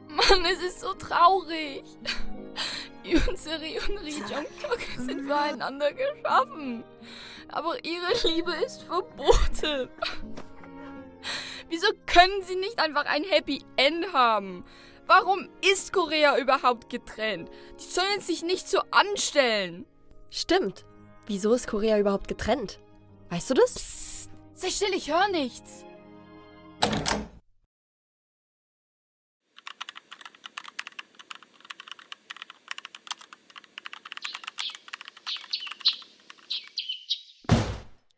Mann, es ist so traurig. Yunseri und Ri Jong-hyuk sind füreinander geschaffen. Aber ihre Liebe ist verboten. Wieso können sie nicht einfach ein Happy End haben? Warum ist Korea überhaupt getrennt? Die sollen sich nicht so anstellen. Stimmt. Wieso ist Korea überhaupt getrennt? Weißt du das? Psst, sei still, ich höre nichts.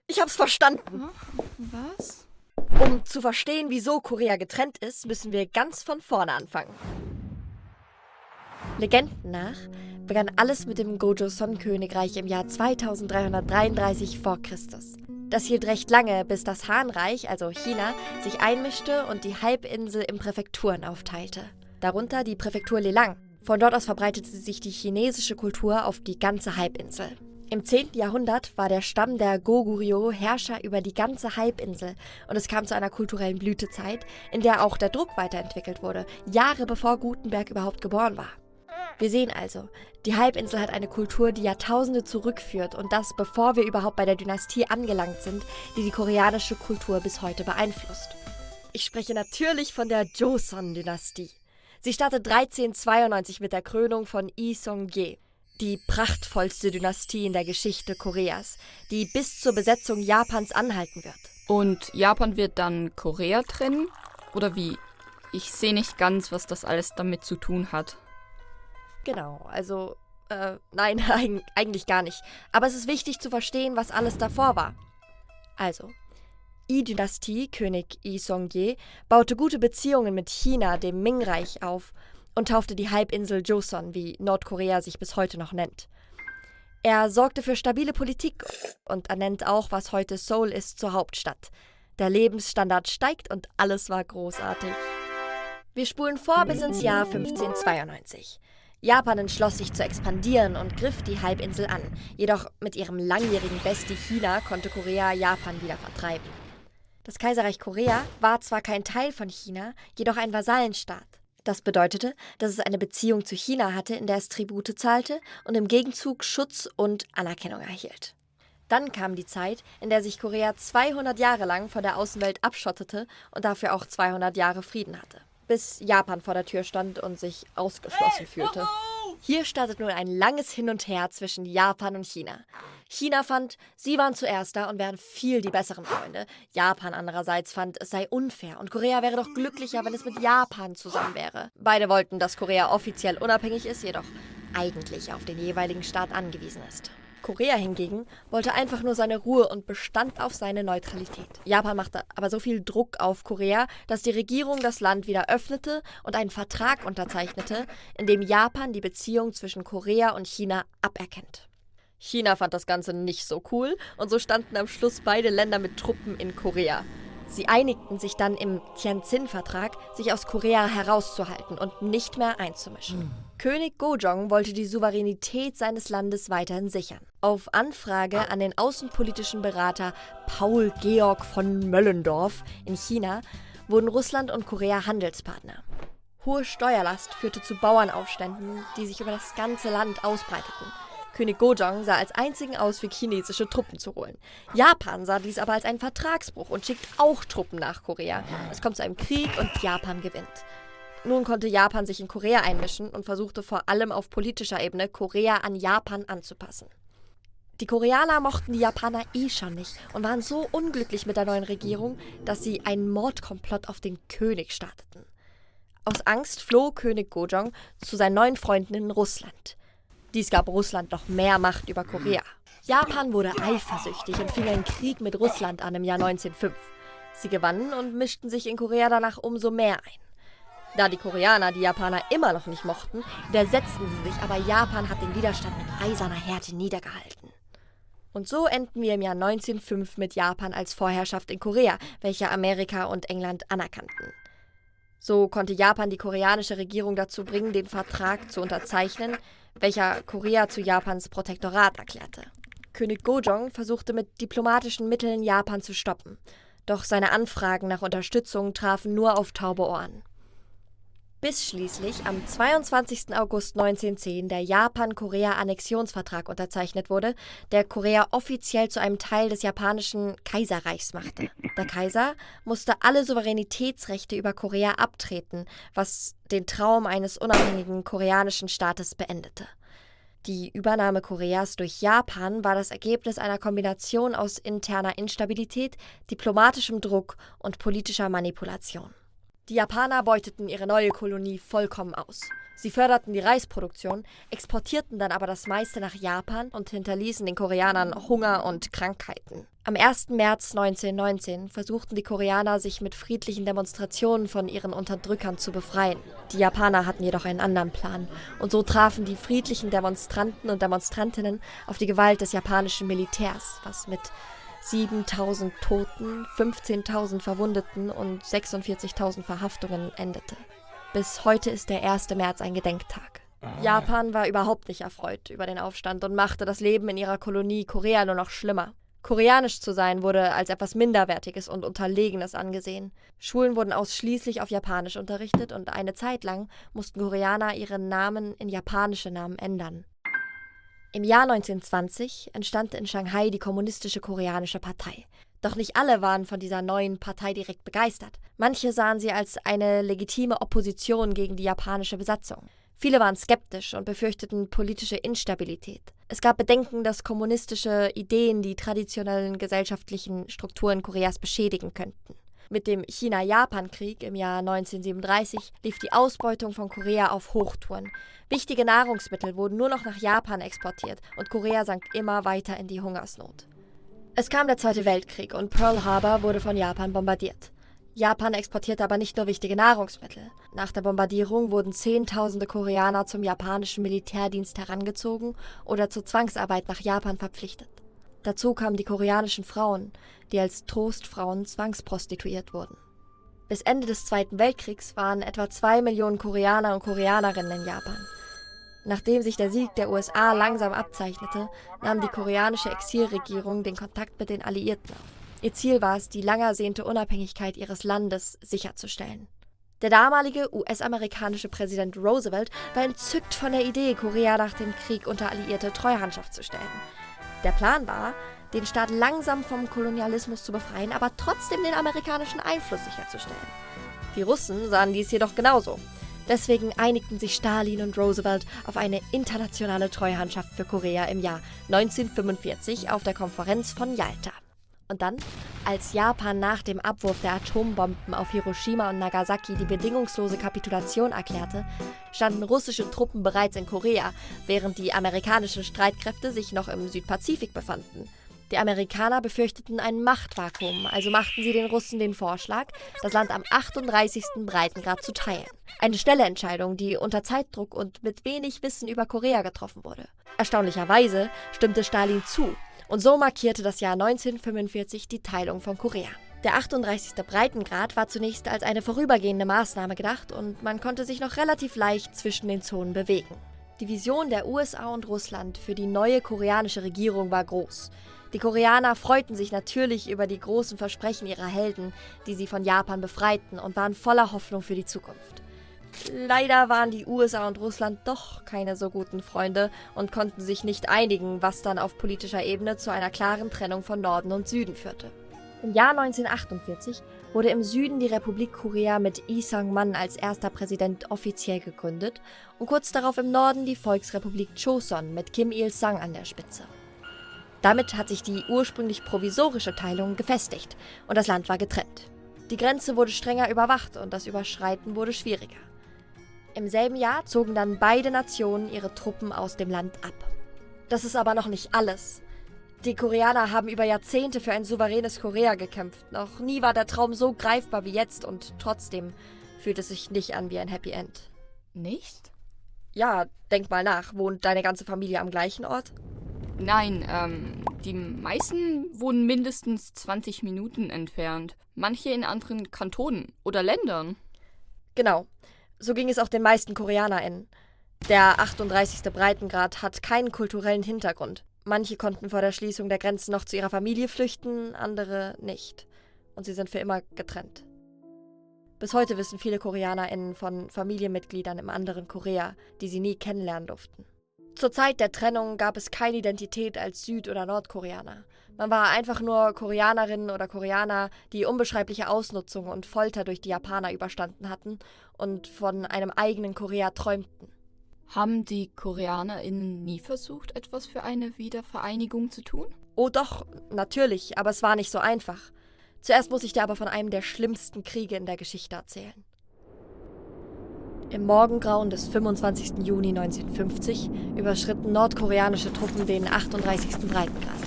Ich hab's verstanden. Was? Um zu verstehen, wieso Korea getrennt ist, müssen wir ganz von vorne anfangen. Legenden nach begann alles mit dem Gojoseon-Königreich im Jahr 2333 vor Christus. Das hielt recht lange, bis das Han-Reich, also China, sich einmischte und die Halbinsel in Präfekturen aufteilte. Darunter die Präfektur Lelang. Von dort aus verbreitete sich die chinesische Kultur auf die ganze Halbinsel. Im 10. Jahrhundert war der Stamm der Goguryeo Herrscher über die ganze Halbinsel und es kam zu einer kulturellen Blütezeit, in der auch der Druck weiterentwickelt wurde, Jahre bevor Gutenberg überhaupt geboren war. Wir sehen also, die Halbinsel hat eine Kultur, die Jahrtausende zurückführt und das, bevor wir überhaupt bei der Dynastie angelangt sind, die die koreanische Kultur bis heute beeinflusst. Ich spreche natürlich von der Joseon-Dynastie. Sie startet 1392 mit der Krönung von Lee Seong-gi. Die prachtvollste Dynastie in der Geschichte Koreas, die bis zur Besetzung Japans anhalten wird. Und Japan wird dann Korea trennen? Oder wie? Ich sehe nicht ganz, was das alles damit zu tun hat. Genau, also, nein, eigentlich gar nicht. Aber es ist wichtig zu verstehen, was alles davor war. Also, Yi-Dynastie, König Lee Seong-gi, baute gute Beziehungen mit China, dem Ming-Reich, auf und taufte die Halbinsel Joseon, wie Nordkorea sich bis heute noch nennt. Er sorgte für stabile Politik und ernennt auch, was heute Seoul ist, zur Hauptstadt. Der Lebensstandard steigt und alles war großartig. Wir spulen vor bis ins Jahr 1592. Japan entschloss sich zu expandieren und griff die Halbinsel an. Jedoch mit ihrem langjährigen Bestie China konnte Korea Japan wieder vertreiben. Das Kaiserreich Korea war zwar kein Teil von China, jedoch ein Vasallenstaat. Das bedeutete, dass es eine Beziehung zu China hatte, in der es Tribute zahlte und im Gegenzug Schutz und Anerkennung erhielt. Dann kam die Zeit, in der sich Korea 200 Jahre lang von der Außenwelt abschottete und dafür auch 200 Jahre Frieden hatte. Bis Japan vor der Tür stand und sich ausgeschlossen fühlte. Hier startet nun ein langes Hin und Her zwischen Japan und China. China fand, sie waren zuerst da und wären viel die besseren Freunde. Japan andererseits fand, es sei unfair und Korea wäre doch glücklicher, wenn es mit Japan zusammen wäre. Beide wollten, dass Korea offiziell unabhängig ist, jedoch eigentlich auf den jeweiligen Staat angewiesen ist. Korea hingegen wollte einfach nur seine Ruhe und bestand auf seine Neutralität. Japan machte aber so viel Druck auf Korea, dass die Regierung das Land wieder öffnete und einen Vertrag unterzeichnete, in dem Japan die Beziehung zwischen Korea und China aberkennt. China fand das Ganze nicht so cool und so standen am Schluss beide Länder mit Truppen in Korea. Sie einigten sich dann im Tianjin-Vertrag, sich aus Korea herauszuhalten und nicht mehr einzumischen. König Gojong wollte die Souveränität seines Landes weiterhin sichern. Auf Anfrage an den außenpolitischen Berater Paul Georg von Möllendorf in China wurden Russland und Korea Handelspartner. Hohe Steuerlast führte zu Bauernaufständen, die sich über das ganze Land ausbreiteten. König Gojong sah als einzigen Ausweg, chinesische Truppen zu holen. Japan sah dies aber als einen Vertragsbruch und schickt auch Truppen nach Korea. Es kommt zu einem Krieg und Japan gewinnt. Nun konnte Japan sich in Korea einmischen und versuchte vor allem auf politischer Ebene, Korea an Japan anzupassen. Die Koreaner mochten die Japaner schon nicht und waren so unglücklich mit der neuen Regierung, dass sie einen Mordkomplott auf den König starteten. Aus Angst floh König Gojong zu seinen neuen Freunden in Russland. Dies gab Russland noch mehr Macht über Korea. Japan wurde eifersüchtig und fing einen Krieg mit Russland an im Jahr 1905. Sie gewannen und mischten sich in Korea danach umso mehr ein. Da die Koreaner die Japaner immer noch nicht mochten, widersetzten sie sich, aber Japan hat den Widerstand mit eiserner Härte niedergehalten. Und so enden wir im Jahr 1905 mit Japan als Vorherrschaft in Korea, welche Amerika und England anerkannten. So konnte Japan die koreanische Regierung dazu bringen, den Vertrag zu unterzeichnen, welcher Korea zu Japans Protektorat erklärte. König Gojong versuchte mit diplomatischen Mitteln Japan zu stoppen. Doch seine Anfragen nach Unterstützung trafen nur auf taube Ohren. Bis schließlich am 22. August 1910 der Japan-Korea-Annexionsvertrag unterzeichnet wurde, der Korea offiziell zu einem Teil des japanischen Kaiserreichs machte. Der Kaiser musste alle Souveränitätsrechte über Korea abtreten, was den Traum eines unabhängigen koreanischen Staates beendete. Die Übernahme Koreas durch Japan war das Ergebnis einer Kombination aus interner Instabilität, diplomatischem Druck und politischer Manipulation. Die Japaner beuteten ihre neue Kolonie vollkommen aus. Sie förderten die Reisproduktion, exportierten dann aber das meiste nach Japan und hinterließen den Koreanern Hunger und Krankheiten. Am 1. März 1919 versuchten die Koreaner, sich mit friedlichen Demonstrationen von ihren Unterdrückern zu befreien. Die Japaner hatten jedoch einen anderen Plan, und so trafen die friedlichen Demonstranten und Demonstrantinnen auf die Gewalt des japanischen Militärs, was mit 7.000 Toten, 15.000 Verwundeten und 46.000 Verhaftungen endete. Bis heute ist der 1. März ein Gedenktag. Japan war überhaupt nicht erfreut über den Aufstand und machte das Leben in ihrer Kolonie Korea nur noch schlimmer. Koreanisch zu sein wurde als etwas Minderwertiges und Unterlegenes angesehen. Schulen wurden ausschließlich auf Japanisch unterrichtet und eine Zeit lang mussten Koreaner ihren Namen in japanische Namen ändern. Im Jahr 1920 entstand in Shanghai die Kommunistische Koreanische Partei. Doch nicht alle waren von dieser neuen Partei direkt begeistert. Manche sahen sie als eine legitime Opposition gegen die japanische Besatzung. Viele waren skeptisch und befürchteten politische Instabilität. Es gab Bedenken, dass kommunistische Ideen die traditionellen gesellschaftlichen Strukturen Koreas beschädigen könnten. Mit dem China-Japan-Krieg im Jahr 1937 lief die Ausbeutung von Korea auf Hochtouren. Wichtige Nahrungsmittel wurden nur noch nach Japan exportiert und Korea sank immer weiter in die Hungersnot. Es kam der Zweite Weltkrieg und Pearl Harbor wurde von Japan bombardiert. Japan exportierte aber nicht nur wichtige Nahrungsmittel. Nach der Bombardierung wurden Zehntausende Koreaner zum japanischen Militärdienst herangezogen oder zur Zwangsarbeit nach Japan verpflichtet. Dazu kamen die koreanischen Frauen, die als Trostfrauen zwangsprostituiert wurden. Bis Ende des Zweiten Weltkriegs waren etwa 2 Millionen Koreaner und Koreanerinnen in Japan. Nachdem sich der Sieg der USA langsam abzeichnete, nahm die koreanische Exilregierung den Kontakt mit den Alliierten auf. Ihr Ziel war es, die lang ersehnte Unabhängigkeit ihres Landes sicherzustellen. Der damalige US-amerikanische Präsident Roosevelt war entzückt von der Idee, Korea nach dem Krieg unter alliierte Treuhandschaft zu stellen. Der Plan war, den Staat langsam vom Kolonialismus zu befreien, aber trotzdem den amerikanischen Einfluss sicherzustellen. Die Russen sahen dies jedoch genauso. Deswegen einigten sich Stalin und Roosevelt auf eine internationale Treuhandschaft für Korea im Jahr 1945 auf der Konferenz von Jalta. Und dann, als Japan nach dem Abwurf der Atombomben auf Hiroshima und Nagasaki die bedingungslose Kapitulation erklärte, standen russische Truppen bereits in Korea, während die amerikanischen Streitkräfte sich noch im Südpazifik befanden. Die Amerikaner befürchteten ein Machtvakuum, also machten sie den Russen den Vorschlag, das Land am 38. Breitengrad zu teilen. Eine schnelle Entscheidung, die unter Zeitdruck und mit wenig Wissen über Korea getroffen wurde. Erstaunlicherweise stimmte Stalin zu. Und so markierte das Jahr 1945 die Teilung von Korea. Der 38. Breitengrad war zunächst als eine vorübergehende Maßnahme gedacht und man konnte sich noch relativ leicht zwischen den Zonen bewegen. Die Vision der USA und Russland für die neue koreanische Regierung war groß. Die Koreaner freuten sich natürlich über die großen Versprechen ihrer Helden, die sie von Japan befreiten, und waren voller Hoffnung für die Zukunft. Leider waren die USA und Russland doch keine so guten Freunde und konnten sich nicht einigen, was dann auf politischer Ebene zu einer klaren Trennung von Norden und Süden führte. Im Jahr 1948 wurde im Süden die Republik Korea mit Lee Sang-man als erster Präsident offiziell gegründet und kurz darauf im Norden die Volksrepublik Choson mit Kim Il-sung an der Spitze. Damit hat sich die ursprünglich provisorische Teilung gefestigt und das Land war getrennt. Die Grenze wurde strenger überwacht und das Überschreiten wurde schwieriger. Im selben Jahr zogen dann beide Nationen ihre Truppen aus dem Land ab. Das ist aber noch nicht alles. Die Koreaner haben über Jahrzehnte für ein souveränes Korea gekämpft. Noch nie war der Traum so greifbar wie jetzt und trotzdem fühlt es sich nicht an wie ein Happy End. Nicht? Ja, denk mal nach. Wohnt deine ganze Familie am gleichen Ort? Nein, die meisten wohnen mindestens 20 Minuten entfernt. Manche in anderen Kantonen oder Ländern. Genau. So ging es auch den meisten KoreanerInnen. Der 38. Breitengrad hat keinen kulturellen Hintergrund. Manche konnten vor der Schließung der Grenzen noch zu ihrer Familie flüchten, andere nicht. und sie sind für immer getrennt. Bis heute wissen viele KoreanerInnen von Familienmitgliedern im anderen Korea, die sie nie kennenlernen durften. Zur Zeit der Trennung gab es keine Identität als Süd- oder Nordkoreaner. Man war einfach nur Koreanerinnen oder Koreaner, die unbeschreibliche Ausnutzung und Folter durch die Japaner überstanden hatten und von einem eigenen Korea träumten. Haben die KoreanerInnen nie versucht, etwas für eine Wiedervereinigung zu tun? Oh doch, natürlich, aber es war nicht so einfach. Zuerst muss ich dir aber von einem der schlimmsten Kriege in der Geschichte erzählen. Im Morgengrauen des 25. Juni 1950 überschritten nordkoreanische Truppen den 38. Breitengrad.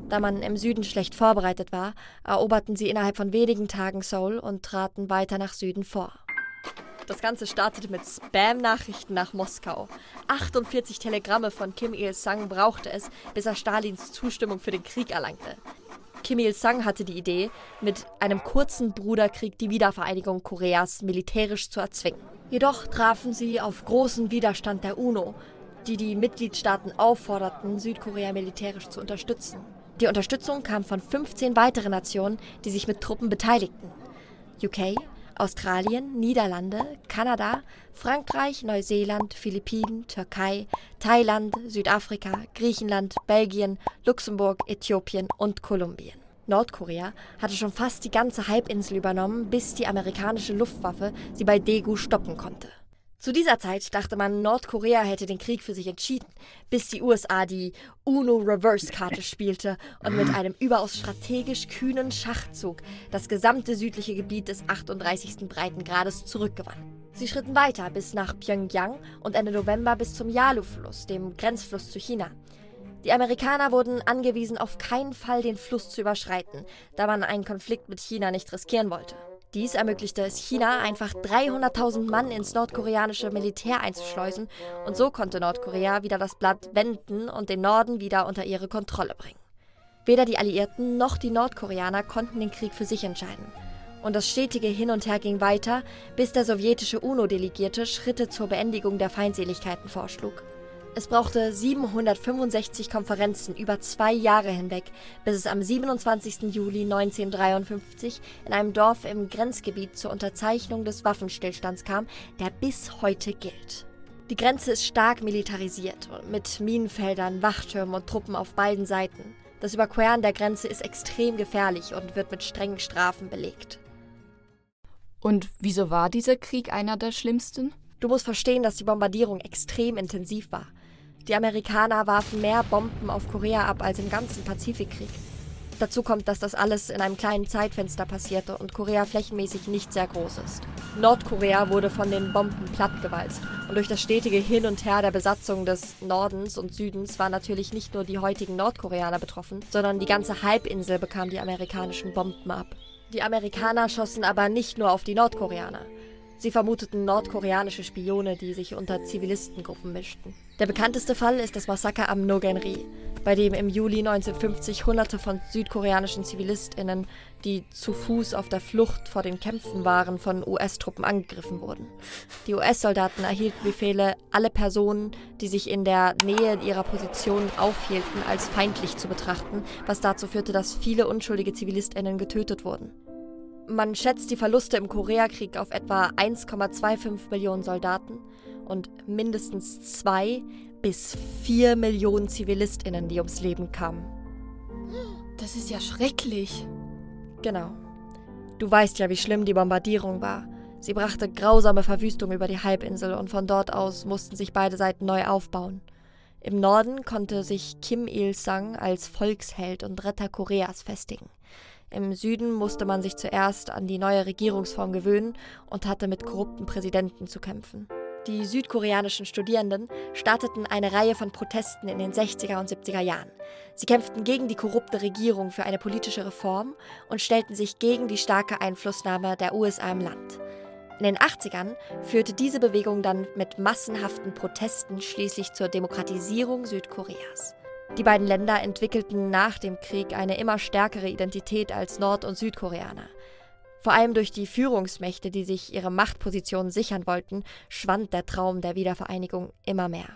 Da man im Süden schlecht vorbereitet war, eroberten sie innerhalb von wenigen Tagen Seoul und traten weiter nach Süden vor. Das Ganze startete mit Spam-Nachrichten nach Moskau. 48 Telegramme von Kim Il-sung brauchte es, bis er Stalins Zustimmung für den Krieg erlangte. Kim Il-sung hatte die Idee, mit einem kurzen Bruderkrieg die Wiedervereinigung Koreas militärisch zu erzwingen. Jedoch trafen sie auf großen Widerstand der UNO, die die Mitgliedstaaten aufforderten, Südkorea militärisch zu unterstützen. Die Unterstützung kam von 15 weiteren Nationen, die sich mit Truppen beteiligten. UK, Australien, Niederlande, Kanada, Frankreich, Neuseeland, Philippinen, Türkei, Thailand, Südafrika, Griechenland, Belgien, Luxemburg, Äthiopien und Kolumbien. Nordkorea hatte schon fast die ganze Halbinsel übernommen, bis die amerikanische Luftwaffe sie bei Daegu stoppen konnte. Zu dieser Zeit dachte man, Nordkorea hätte den Krieg für sich entschieden, bis die USA die UNO-Reverse-Karte spielte und mit einem überaus strategisch kühnen Schachzug das gesamte südliche Gebiet des 38. Breitengrades zurückgewann. Sie schritten weiter bis nach Pjöngjang und Ende November bis zum Yalu-Fluss, dem Grenzfluss zu China. Die Amerikaner wurden angewiesen, auf keinen Fall den Fluss zu überschreiten, da man einen Konflikt mit China nicht riskieren wollte. Dies ermöglichte es China, einfach 300.000 Mann ins nordkoreanische Militär einzuschleusen und so konnte Nordkorea wieder das Blatt wenden und den Norden wieder unter ihre Kontrolle bringen. Weder die Alliierten noch die Nordkoreaner konnten den Krieg für sich entscheiden. Und das stetige Hin und Her ging weiter, bis der sowjetische UNO-Delegierte Schritte zur Beendigung der Feindseligkeiten vorschlug. Es brauchte 765 Konferenzen über 2 Jahre hinweg, bis es am 27. Juli 1953 in einem Dorf im Grenzgebiet zur Unterzeichnung des Waffenstillstands kam, der bis heute gilt. Die Grenze ist stark militarisiert, mit Minenfeldern, Wachtürmen und Truppen auf beiden Seiten. Das Überqueren der Grenze ist extrem gefährlich und wird mit strengen Strafen belegt. Und wieso war dieser Krieg einer der schlimmsten? Du musst verstehen, dass die Bombardierung extrem intensiv war. Die Amerikaner warfen mehr Bomben auf Korea ab als im ganzen Pazifikkrieg. Dazu kommt, dass das alles in einem kleinen Zeitfenster passierte und Korea flächenmäßig nicht sehr groß ist. Nordkorea wurde von den Bomben plattgewalzt und durch das stetige Hin und Her der Besatzung des Nordens und Südens waren natürlich nicht nur die heutigen Nordkoreaner betroffen, sondern die ganze Halbinsel bekam die amerikanischen Bomben ab. Die Amerikaner schossen aber nicht nur auf die Nordkoreaner. Sie vermuteten nordkoreanische Spione, die sich unter Zivilistengruppen mischten. Der bekannteste Fall ist das Massaker am Nogenri, bei dem im Juli 1950 Hunderte von südkoreanischen ZivilistInnen, die zu Fuß auf der Flucht vor den Kämpfen waren, von US-Truppen angegriffen wurden. Die US-Soldaten erhielten Befehle, alle Personen, die sich in der Nähe ihrer Position aufhielten, als feindlich zu betrachten, was dazu führte, dass viele unschuldige ZivilistInnen getötet wurden. Man schätzt die Verluste im Koreakrieg auf etwa 1,25 Millionen Soldaten und mindestens 2 bis 4 Millionen ZivilistInnen, die ums Leben kamen. Das ist ja schrecklich. Genau. Du weißt ja, wie schlimm die Bombardierung war. Sie brachte grausame Verwüstung über die Halbinsel und von dort aus mussten sich beide Seiten neu aufbauen. Im Norden konnte sich Kim Il-sung als Volksheld und Retter Koreas festigen. Im Süden musste man sich zuerst an die neue Regierungsform gewöhnen und hatte mit korrupten Präsidenten zu kämpfen. Die südkoreanischen Studierenden starteten eine Reihe von Protesten in den 60er und 70er Jahren. Sie kämpften gegen die korrupte Regierung für eine politische Reform und stellten sich gegen die starke Einflussnahme der USA im Land. In den 80ern führte diese Bewegung dann mit massenhaften Protesten schließlich zur Demokratisierung Südkoreas. Die beiden Länder entwickelten nach dem Krieg eine immer stärkere Identität als Nord- und Südkoreaner. Vor allem durch die Führungsmächte, die sich ihre Machtpositionen sichern wollten, schwand der Traum der Wiedervereinigung immer mehr.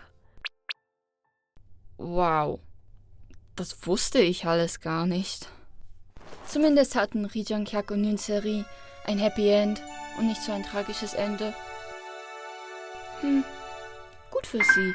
Wow, das wusste ich alles gar nicht. Zumindest hatten Ri Jong-hyuk und Yoon Se-ri ein Happy End und nicht so ein tragisches Ende. Gut für sie.